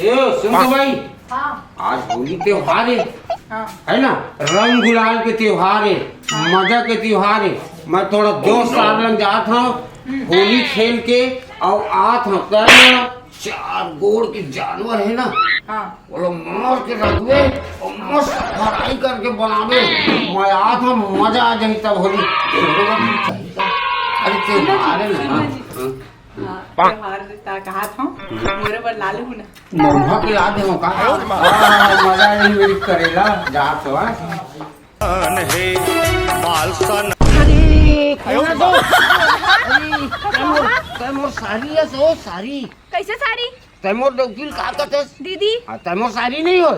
सुन तो भाई, हाँ आज होली त्योहार हाँ है ना, रंग गुलाल के त्योहार है, मजा के त्योहार है। मैं थोड़ा दोस्त साथ लग जात हूँ, होली खेल के और आत हूँ करना। चार गोड़ के जानवर है ना, हाँ वो लोग मार के रखवे और मस्त फ्राई करके बनावे। मैं आत हूँ, मजा आ जाए तब होली। अरे त्योहार है ना, त्योहार कहा था मोरे पर लालू ना मौहा के ला दे का मजा नहीं मेरी करेला जात हो। तैमोर साड़ी है सो साड़ी कैसे साड़ी तैमोर वकील का कहते दीदी तैमोर साड़ी नहीं हो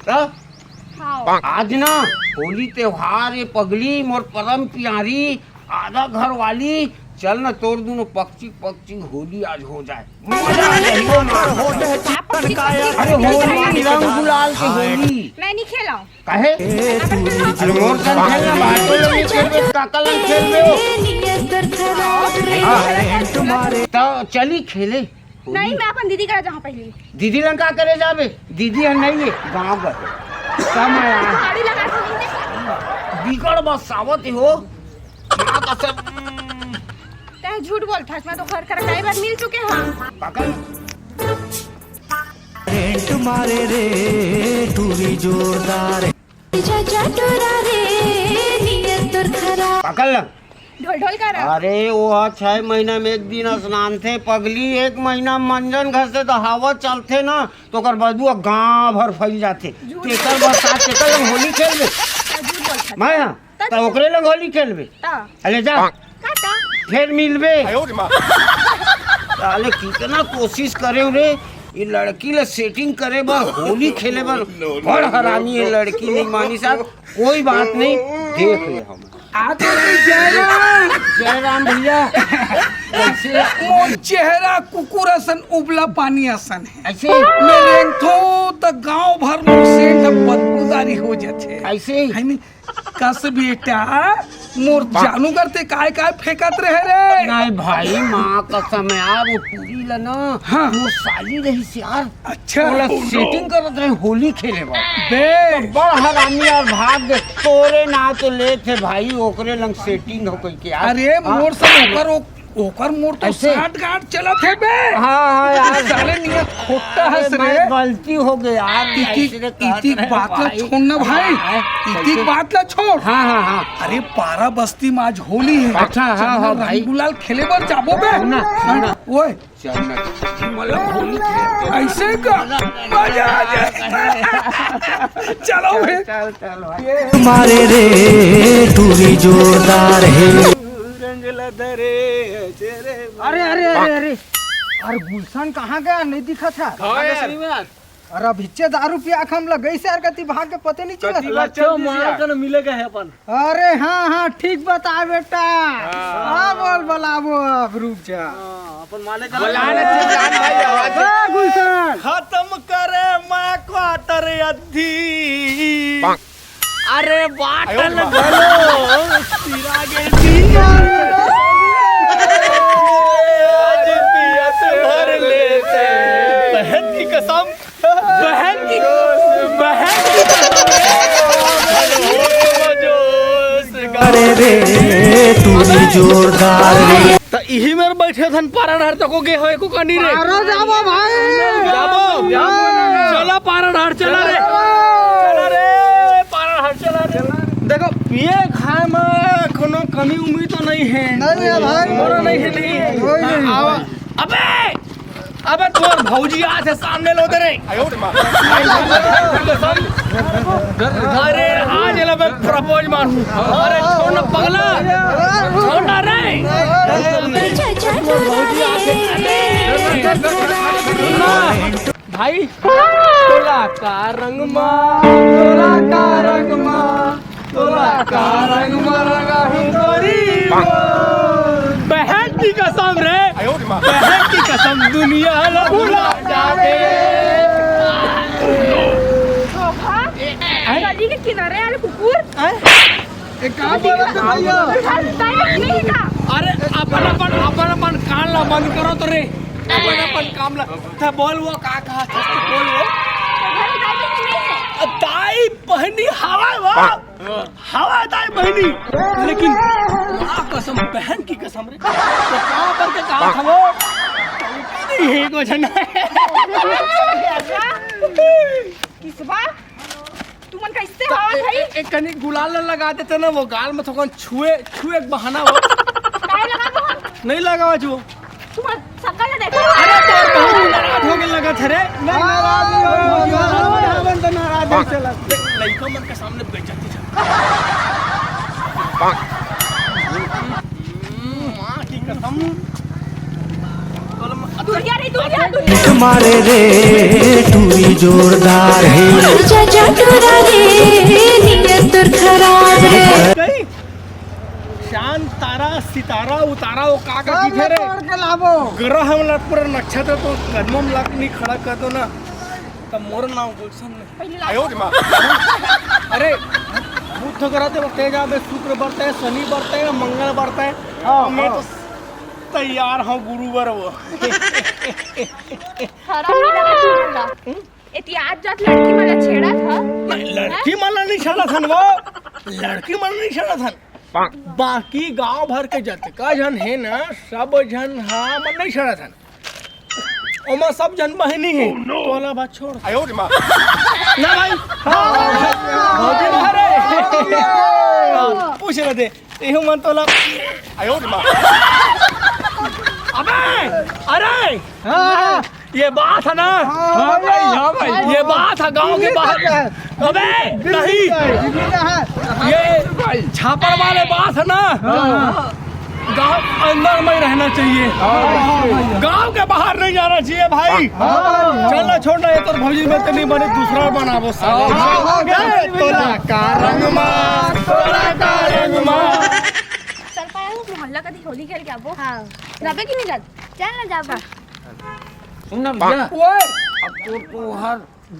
तो हाँ आज ना होली त्योहार ये पगली मोर परम प्यारी आधा घर वाली चल ना तोड़ दूनो पक्षी पक्षी होली आज हो जाए। मजा आ जाएगा ना। अरे होली रंग गुलाल की होली मैं नहीं खेला काहे अरे मोर संग खेलना बाटो नहीं खेलबे काका लंग खेलबे हो तो चली खेले नहीं मैं अपन दीदी का जहाँ पहले दीदी लंग का करे जाबे दीदी है नहीं है गांव गए समय आ साड़ी लगा के बिगड़ बसावत हो ना तो सब तय झूठ बोल था मैं तो घर कर कई बार मिल चुके हैं काका रेंट मारे रे टूरी जोरदार काका लंग ढोल ढोल कर अरे वो 6 महीना में एक दिन स्नान थे पगली 1 महीना मंजन घर से तो हवा चलते ना तो कर बदुआ गांव भर फैल जाते तेकर बरसात तेकर लंग होली खेलबे झूठ बोल था मैं तो ओकरे लंग होली खेलबे ता अरे जा काटा फिर मिलबे अरे कितना कोशिश करे रे ये लड़की ले सेटिंग करे बर होली खेले बर बड़ हरामी है लड़की नहीं मानी साहब कोई बात नहीं देख ले हम जयराम भैया ऐसे मोर चेहरा कुकुर असन उबला पानी असन है ऐसे मेरे थो तो गांव भर में सेंध बदबूदारी हो जाते ऐसे है नी कस बेटा मोर जानू करते काय काय फेंकत रहे रे नहीं भाई माँ कसम यार वो पूरी लना हाँ। वो साली रही से यार अच्छा बोला सेटिंग करत रहे होली खेले बा बे बड़ हरामी यार भाग दे तोरे ना तो ले थे भाई ओकरे लंग सेटिंग हो गई के यार अरे मोर सब ओकर मोर तो ऐसे? साठ गांठ चला थे बे हाँ यार साले नियत खोटा हंस रे मैं गलती हो गई यार इतिक बात ला छोड़ ना भाई इतिक बात ला छोड़ हाँ हाँ हाँ अरे पारा बस्ती में आज होली है अच्छा, हाँ, हाँ, भाई। रंग गुलाल खेले बर जाबो बे सुना, सुना। ओए मतलब होली खेलते ऐसे का मजा आ जाए चलो बे चल चल भाई मारे रे टूरी जोरदार है अरे अरे अरे अरे अरे गुलशन कहाँ गया नहीं दिखा था अरे अभिचे दारू पिया हम लगे से यार कति भाग के पते नहीं चला मिलेगा है अपन अरे हाँ हाँ ठीक बता बेटा हाँ बोल बोलाबो अब रुक जा अपन माने गुलशन खत्म करे मैं क्वार्टर अधी अरे बाटल भलो सिरा गेल आज पियत भर लेते बहन की कसम बहन की अरे रे टूरी जोरदार रे तो यही में बैठे थन पारण हर तको गे होए को कनी रे अरे जाबो भाई जाबो चला पारण हर चला रे पारण हर चला रे देखो पिए खाए में कोनो कमी उम्मीद तो नहीं है नहीं है भाई मोरा नहीं है नहीं है कोई नहीं आवा अबे अबे तोर भौजी आज से सामने लो दे रे अरे आज लबे प्रपोज मारू अरे छोड़ ना पगला छोड़ ना रे भाई तोला का रंग मा तोला का रंग मा तोला का रंग मा रंगा हिंदोरी बहन की कसम रे बहन की कसम दुनिया ला भुला जावे नदी के किनारे वाले कुकुर एक काम बोला तो भैया नहीं का अरे अपन अपन अपन अपन कान ला बंद करो तो रे अपन अपन काम ला था बोल वो का कहा था बोल वो घर में दाई बहनी नहीं है। दाई बहनी हवा वो हवा दाई बहनी लेकिन माँ कसम बहन की कसम रे तो कहाँ पर के कहा था वो नहीं को जना किसबा तुमन कैसे हवा भाई एक कनी गुलाल लगा देते ना वो गाल में थोड़ा छुए छुए बहाना हो काय लगा तो हम नहीं लगा जो तुम सकल देखो। अरे तो बहुत नाराज हो गए लगा थे रे नाराज हो नाराज चला लड़का मन के सामने बेइज्जती था माँ की कसम दुनिया रे दुनिया तुम्हारे रे टूरी जोरदार है चाचा टूरा रे नीयत खराब है गई शान तारा सितारा उतारा वो का की थे रे के लाभो ग्रह हमला पूरा नक्षत्र तो कदमम लाख नहीं खड़ा कर दो ना तब मोर नाम गुलशन ने आयो रे मां अरे बुध कराते वक्त तेजा में शुक्र बढ़ता है शनि बढ़ता है मंगल बढ़ता है और मैं तो तैयार हूं गुरुवार वो खरा नहीं लगा तुमला इतिहास जात लड़की वाला छेड़ा था। लड़की माला नहीं छड़ा था वो लड़की माला नहीं छड़ा था बाकी गांव भर के जतका जन है ना सब जन हाँ मन नहीं छड़ा था ओमा सब जन बहनी है तो वाला बात छोड़ आयो रे मां ना भाई भौजी मारे पूछ रहे थे एहू मन तोला आयो रे मां अबे अरे हां ये बात है ना हाँ भाई ये बात है गांव के बाहर अबे नहीं ये छापर वाले बात है ना गांव अंदर में रहना चाहिए गांव के बाहर नहीं जाना चाहिए भाई चलो छोड़ना ये तो भौजी में तो नहीं बने दूसरा बनावो तोला का रंग मार तोला का रंग मार चल पाया हूं मोहल्ला कभी होली खेल के आबो। हां जाबे कि नहीं जात चल ना जाबो। सुन ना भैया ओए अब तो हर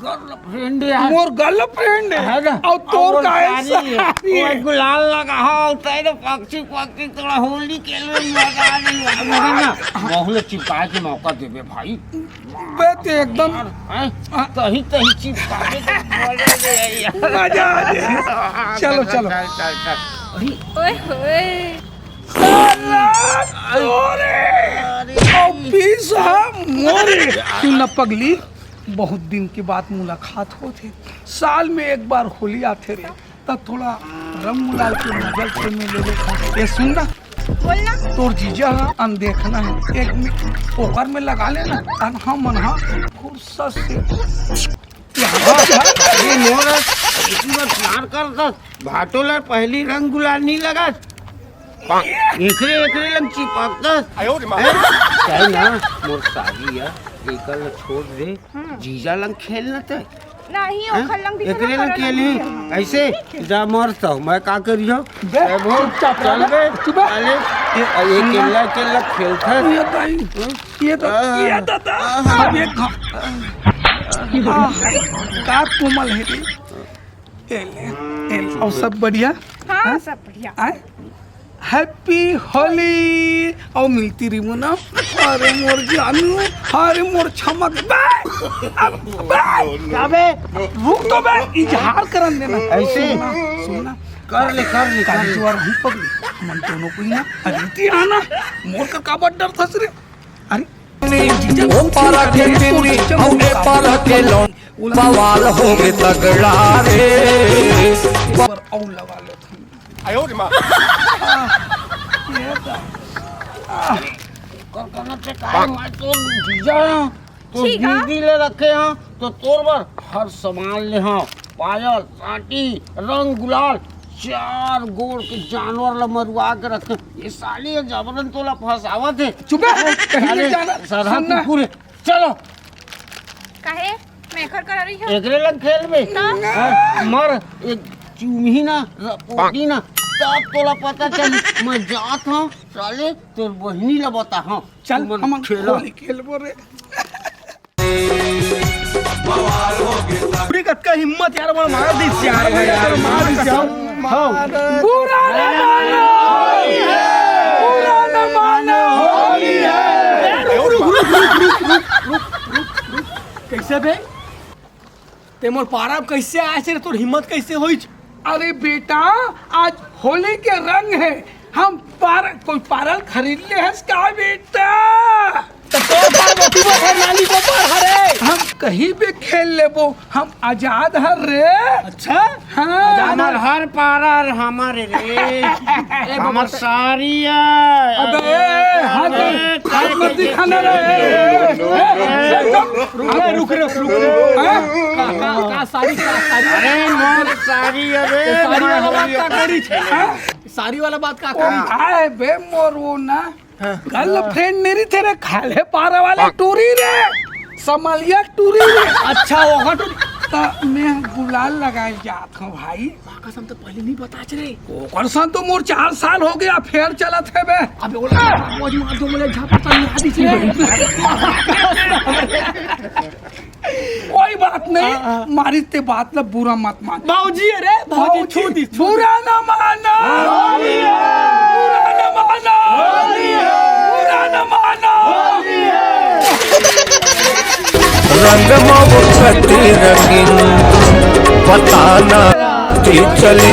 गर्लफ्रेंड है मोर गर्लफ्रेंड है ना और तोर का ऐसा और गुलाल लगा हो तेरे पक्षी पक्षी थोड़ा होली खेलने लगा मगर ना बहुले चिपकाए के मौका देबे भाई बे ते एकदम कहीं कहीं चिपका के मजा आ जाए चलो चलो ओए होए ऑफिस है मोरे क्यों न पगली बहुत दिन के बाद मुलाकात होते साल में एक बार होली आते रे तब थोड़ा रंग गुलाल के नजर से मिले ये सुन ना बोलना तोर जीजा अनदेखना है एक मिनट पोकर में लगा लेना तनहा मनहा फुर्सत से ये मोर इतनी बार प्यार करता भाटोला पहली रंग गुलाल नहीं लगा एकरे एकरे लंग चिपकता आयो रे मां चाहे ना मोर शादी है एकल छोड़ दे जीजा लंग खेलना ते नहीं ओखल लंग भी एकरे लंग खेली ऐसे जा मरता मैं का करियो बहुत चल बे चले ये केला खेलता ये तो अब एक का कोमल है रे एल और सब बढ़िया हां सब बढ़िया आए हैप्पी होली और मिलती रिमुना अरे मोर जानू अरे मोर चमक बे रुक तो बे इजहार करन देना ऐसे सुनना कर ले जुआर ही पगली मन दोनों को ही ना अदिति आना मोर का काबड डर थस रे अरे ओ पारा के तिनी औने पारा के लोन बवाल हो गए तगड़ा रे पर औ लगा लो आयो रे मां करना से काय मैं तो जीजा तो ठीक है। दीदी ले रखे हैं तो तोर बार हर सामान ले हाँ पायल साटी रंग गुलाल 4 गोड़ के जानवर ला मरुआ के रखे ये साली जबरन तोला फंसावत है चुप है कहीं नहीं जाना सरहद सुनना पूरे चलो काहे मैं कर कर रही हूं एकरे लग खेल में हाँ, मर एक चूमी ना पोटी ना तब तोला पता चली मैं जात हूँ साले तोर बहनी ला बता हाँ चल तुमन हम खेलो खेलबो रे पूरी का हिम्मत यार वो मार दी यार मार दी हां पूरा न मानो पूरा न मानो होली है कैसे बे ते मोर पारा कैसे आए छे तोर हिम्मत कैसे होई छ? अरे बेटा आज होली के रंग है, हम कोई पारल खरीद ले है का बेटा? तो पार्वती बहन नानी को पार हरे हम कहीं भी खेल लेबो, हम आजाद हर रे। अच्छा हाँ हमार हर पार हमारे रे हमर सारी अबे हाथ मत दिखाना रे। रुक का सारी अरे मोर सारी अरे सारी वाला बात का करी छे? सारी वाला बात का करी छे? आए बे मोर वो ना गर्लफ्रेंड मेरी तेरे खाले पारा वाले टूरी रे, समलिया टूरी रे। अच्छा वो तो मैं गुलाल लगाए जात हूँ भाई। कसम तो पहले नहीं बता चे रे। ओकर सन तो मोर 4 साल हो गया फेर चलत है बे। अबे ओला मौज मार दो मोले झापा चल आदि छे। कोई बात नहीं, मारी ते बात ना बुरा मत मान। बाऊजी रे बाऊजी छोटी बुरा न मानो, बुरा न मानो, बुरा न मानो। रंग मोहब्बती रंगीन बताना ती चली